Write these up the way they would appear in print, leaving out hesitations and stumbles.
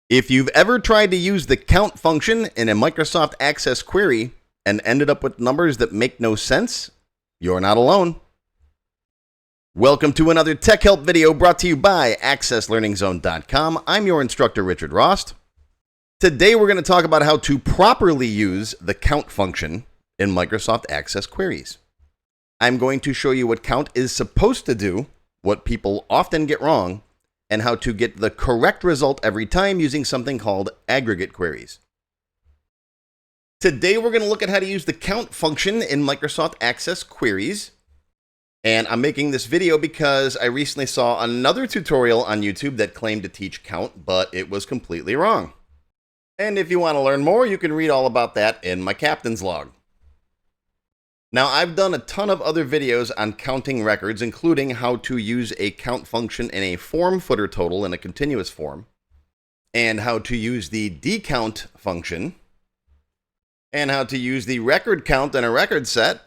If you've ever tried to use the count function in a Microsoft Access query and ended up with numbers that make no sense, you're not alone. Welcome to another TechHelp video brought to you by AccessLearningZone.com. I'm your instructor, Richard Rost. Today we're going to talk about how to properly use the count function in Microsoft Access queries. I'm going to show you what count is supposed to do, what people often get wrong, and how to get the correct result every time using something called aggregate queries. Today we're going to look at how to use the count function in Microsoft Access queries. And I'm making this video because I recently saw another tutorial on YouTube that claimed to teach count, but it was completely wrong. And if you want to learn more, you can read all about that in my captain's log. Now, I've done a ton of other videos on counting records, including how to use a count function in a form footer total in a continuous form, and how to use the decount function, and how to use the record count in a record set.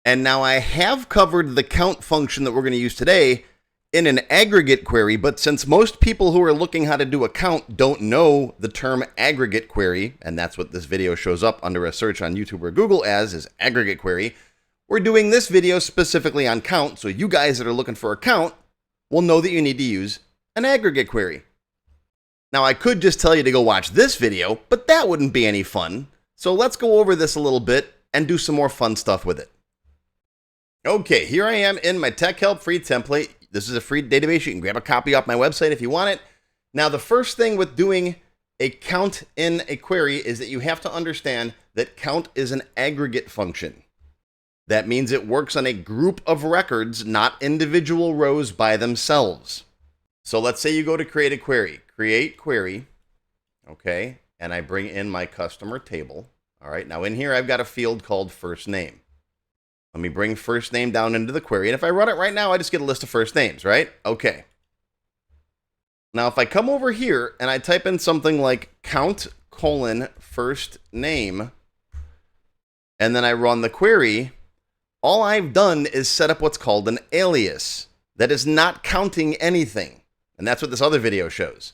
And now I have covered the count function that we're going to use today in an aggregate query, but since most people who are looking how to do a count don't know the term aggregate query, and that's what this video shows up under a search on YouTube or Google as is aggregate query, we're doing this video specifically on count, so you guys that are looking for a count will know that you need to use an aggregate query. Now I could just tell you to go watch this video, but that wouldn't be any fun, so let's go over this a little bit and do some more fun stuff with it. Okay, here I am in my TechHelp free template. This is a free database. You can grab a copy off my website if you want it. Now, the first thing with doing a count in a query is that you have to understand that count is an aggregate function. That means it works on a group of records, not individual rows by themselves. So let's say you go to create a query. Create query, okay, and I bring in my customer table. All right, now in here I've got a field called first name. Let me bring first name down into the query. And if I run it right now, I just get a list of first names, right? Okay. Now, if I come over here and I type in something like count : first name, and then I run the query, all I've done is set up what's called an alias. That is not counting anything. And that's what this other video shows.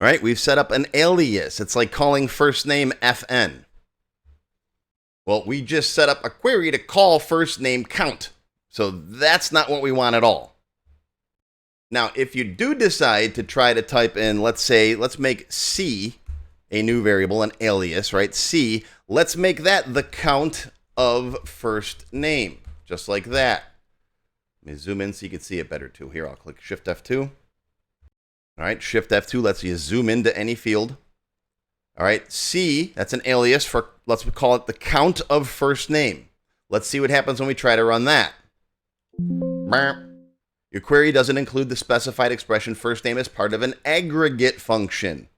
All right, we've set up an alias. It's like calling first name FN. Well, we just set up a query to call first name count. So that's not what we want at all. Now, if you do decide to try to type in, let's make C a new variable, an alias, right? C, let's make that the count of first name, just like that. Let me zoom in so you can see it better too. Here, I'll click Shift F2. All right, Shift F2 lets you zoom into any field. All right, C, that's an alias for, let's call it the count of first name. Let's see what happens when we try to run that. Your query doesn't include the specified expression first name as part of an aggregate function.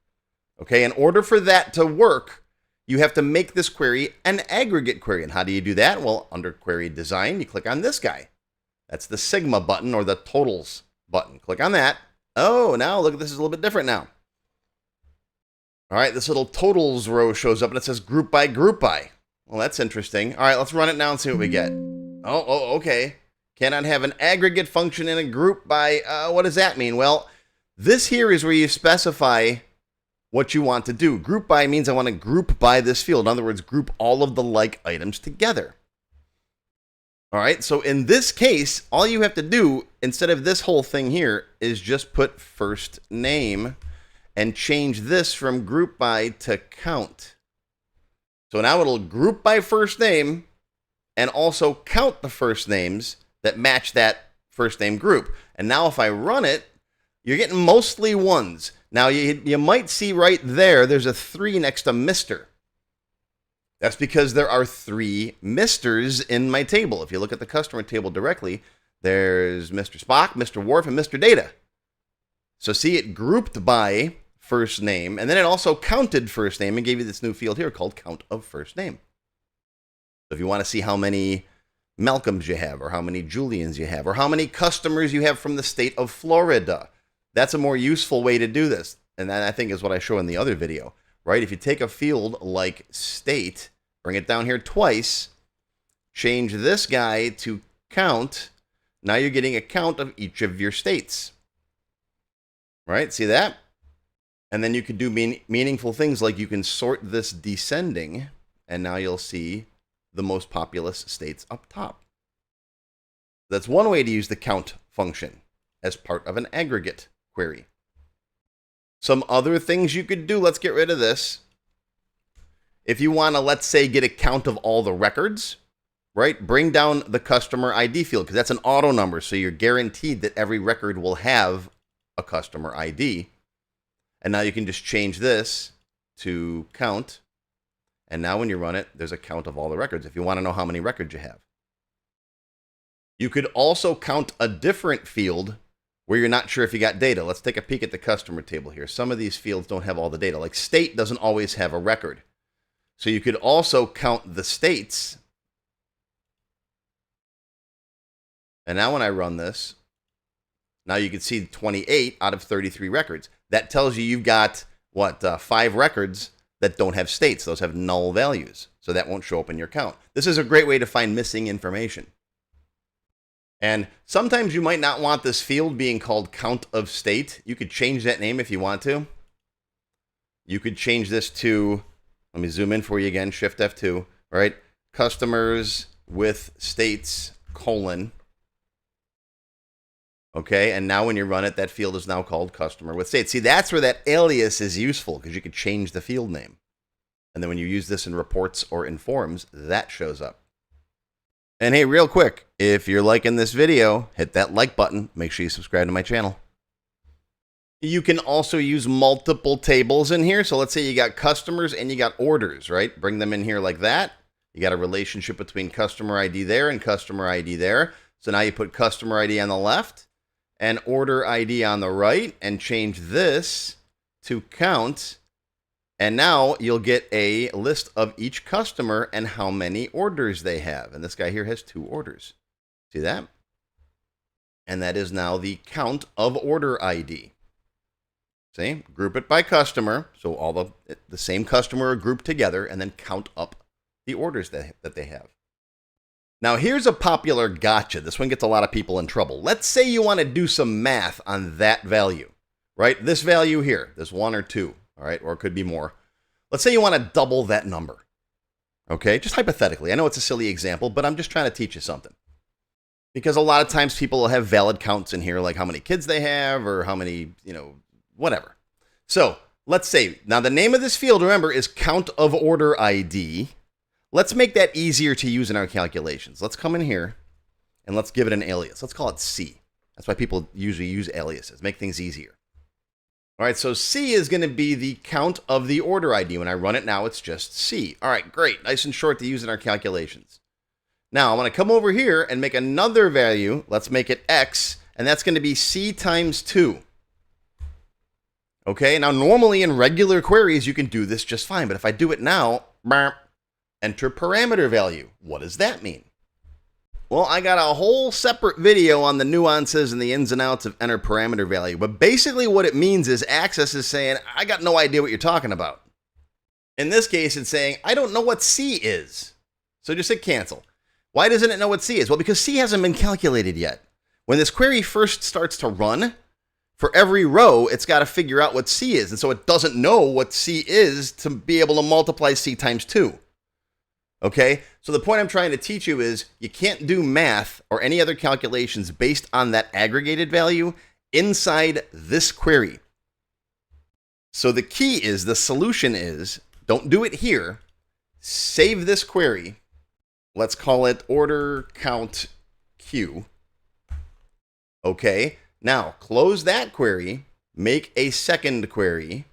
Okay, in order for that to work, you have to make this query an aggregate query. And how do you do that? Well, under query design, you click on this guy. That's the sigma button or the totals button. Click on that. Oh, now look, this is a little bit different now. All right, this little totals row shows up and it says group by group by. Well, that's interesting. All right, let's run it now and see what we get. Oh, okay. Cannot have an aggregate function in a group by, what does that mean? Well, this here is where you specify what you want to do. Group by means I want to group by this field. In other words, group all of the like items together. All right, so in this case, all you have to do, instead of this whole thing here, is just put first name and change this from group by to count. So now it'll group by first name and also count the first names that match that first name group. And now if I run it, you're getting mostly ones. Now you might see right there, there's a 3 next to Mr. That's because there are 3 Misters in my table. If you look at the customer table directly, there's Mr. Spock, Mr. Worf, and Mr. Data. So see, it grouped by first name, and then it also counted first name and gave you this new field here called count of first name. So if you want to see how many Malcolms you have, or how many Julians you have, or how many customers you have from the state of Florida, that's a more useful way to do this. And that, I think, is what I show in the other video, right? If you take a field like state, bring it down here twice, change this guy to count, now you're getting a count of each of your states. Right? See that? And then you can do meaningful things like you can sort this descending, and now you'll see the most populous states up top. That's one way to use the count function as part of an aggregate query. Some other things you could do, let's get rid of this. If you want to, let's say, get a count of all the records, right? Bring down the customer ID field because that's an auto number. So you're guaranteed that every record will have a customer ID. And now you can just change this to count. And now when you run it, there's a count of all the records if you want to know how many records you have. You could also count a different field where you're not sure if you got data. Let's take a peek at the customer table here. Some of these fields don't have all the data. Like state doesn't always have a record. So you could also count the states. And now when I run this, now you can see 28 out of 33 records. That tells you you've got, 5 records that don't have states. Those have null values. So that won't show up in your count. This is a great way to find missing information. And sometimes you might not want this field being called count of state. You could change that name if you want to. You could change this to, let me zoom in for you again, Shift F2, all right? Customers with states, colon. Okay, and now when you run it, that field is now called customer with states. See, that's where that alias is useful because you could change the field name. And then when you use this in reports or in forms, that shows up. And hey, real quick, if you're liking this video, hit that like button. Make sure you subscribe to my channel. You can also use multiple tables in here. So let's say you got customers and you got orders, right? Bring them in here like that. You got a relationship between customer ID there and customer ID there. So now you put customer ID on the left and order ID on the right and change this to count. And now you'll get a list of each customer and how many orders they have. And this guy here has 2 orders. See that? And that is now the count of order ID. See? Group it by customer. So all the same customer are grouped together and then count up the orders that they have. Now here's a popular gotcha. This one gets a lot of people in trouble. Let's say you want to do some math on that value, right? This value here, this 1 or 2. All right, or it could be more. Let's say you want to double that number. Okay, just hypothetically. I know it's a silly example, but I'm just trying to teach you something. Because a lot of times people will have valid counts in here, like how many kids they have or how many, whatever. So let's say, now the name of this field, remember, is count of order ID. Let's make that easier to use in our calculations. Let's come in here and let's give it an alias. Let's call it C. That's why people usually use aliases, make things easier. All right, so C is going to be the count of the order ID. When I run it now, it's just C. All right, great. Nice and short to use in our calculations. Now, I'm going to come over here and make another value. Let's make it X, and that's going to be C times 2. Okay, now normally in regular queries, you can do this just fine. But if I do it now, enter parameter value. What does that mean? Well, I got a whole separate video on the nuances and the ins and outs of enter parameter value. But basically what it means is Access is saying, I got no idea what you're talking about. In this case, it's saying, I don't know what C is. So just hit cancel. Why doesn't it know what C is? Well, because C hasn't been calculated yet. When this query first starts to run, for every row, it's got to figure out what C is. And so it doesn't know what C is to be able to multiply C times 2. Okay, so the point I'm trying to teach you is you can't do math or any other calculations based on that aggregated value inside this query. So the key is, the solution is, don't do it here. Save this query. Let's call it order count Q. Okay, now close that query, make a second query.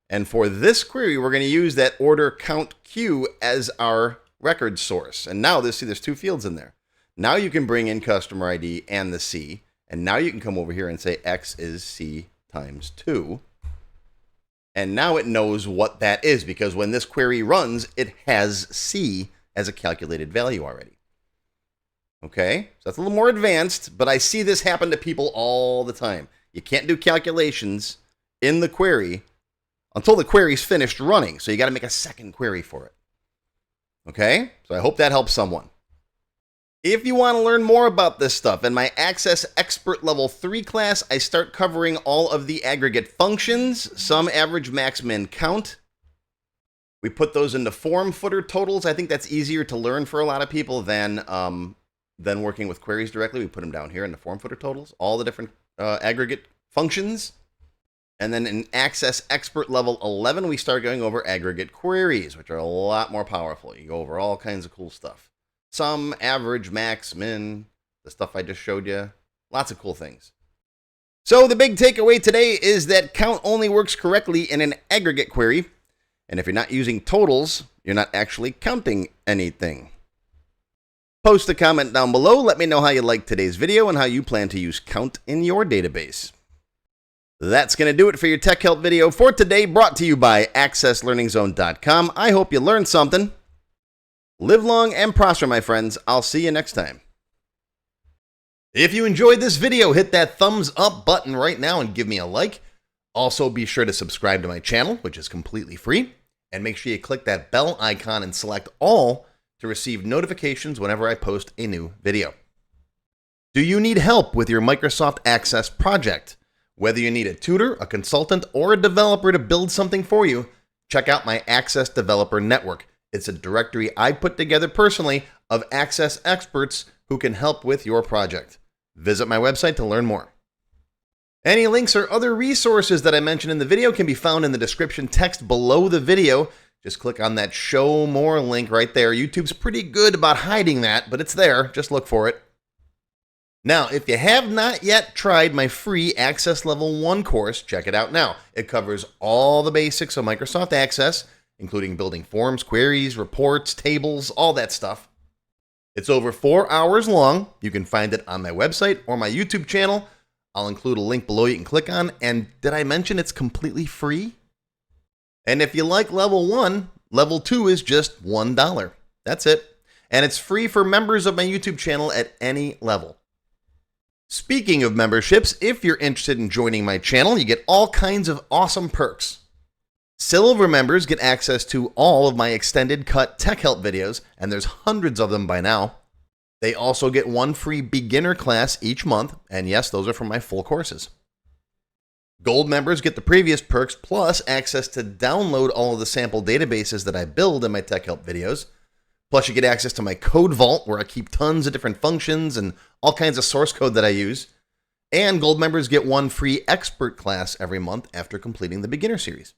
And for this query, we're going to use that order count Q as our record source. And now see, there's 2 fields in there. Now you can bring in customer ID and the C. And now you can come over here and say X is C times 2. And now it knows what that is, because when this query runs, it has C as a calculated value already. Okay, so that's a little more advanced, but I see this happen to people all the time. You can't do calculations in the query until the query's finished running. So you got to make a second query for it. Okay? So I hope that helps someone. If you want to learn more about this stuff, in my Access Expert Level 3 class, I start covering all of the aggregate functions, sum, average, max, min, count. We put those into form footer totals. I think that's easier to learn for a lot of people than working with queries directly. We put them down here in the form footer totals, all the different aggregate functions. And then in Access Expert Level 11, we start going over aggregate queries, which are a lot more powerful. You go over all kinds of cool stuff. Sum, average, max, min, the stuff I just showed you. Lots of cool things. So the big takeaway today is that count only works correctly in an aggregate query. And if you're not using totals, you're not actually counting anything. Post a comment down below. Let me know how you liked today's video and how you plan to use count in your database. That's going to do it for your TechHelp video for today, brought to you by accesslearningzone.com. I hope you learned something. Live long and prosper, my friends. I'll see you next time. If you enjoyed this video, hit that thumbs up button right now and give me a like. Also, be sure to subscribe to my channel, which is completely free. And make sure you click that bell icon and select all to receive notifications whenever I post a new video. Do you need help with your Microsoft Access project? Whether you need a tutor, a consultant, or a developer to build something for you, check out my Access Developer Network. It's a directory I put together personally of Access experts who can help with your project. Visit my website to learn more. Any links or other resources that I mentioned in the video can be found in the description text below the video. Just click on that Show More link right there. YouTube's pretty good about hiding that, but it's there. Just look for it. Now, if you have not yet tried my free Access Level 1 course, check it out now. It covers all the basics of Microsoft Access, including building forms, queries, reports, tables, all that stuff. It's over 4 hours long. You can find it on my website or my YouTube channel. I'll include a link below you can click on. And did I mention it's completely free? And if you like Level 1, Level 2 is just $1. That's it. And it's free for members of my YouTube channel at any level. Speaking of memberships, if you're interested in joining my channel, you get all kinds of awesome perks. Silver members get access to all of my extended cut TechHelp videos, and there's hundreds of them by now. They also get one free beginner class each month, and yes, those are from my full courses. Gold members get the previous perks plus access to download all of the sample databases that I build in my TechHelp videos. Plus, you get access to my code vault, where I keep tons of different functions and all kinds of source code that I use. And gold members get one free expert class every month after completing the beginner series.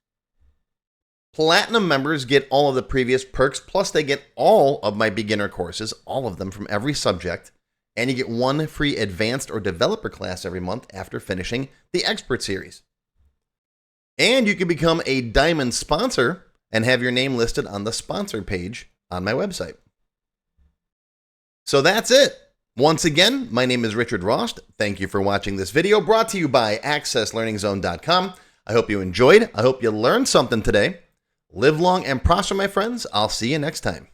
Platinum members get all of the previous perks, plus they get all of my beginner courses, all of them from every subject. And you get one free advanced or developer class every month after finishing the expert series. And you can become a diamond sponsor and have your name listed on the sponsor page on my website. So that's it. Once again, my name is Richard Rost. Thank you for watching this video brought to you by accesslearningzone.com. I hope you enjoyed. I hope you learned something today. Live long and prosper, my friends. I'll see you next time.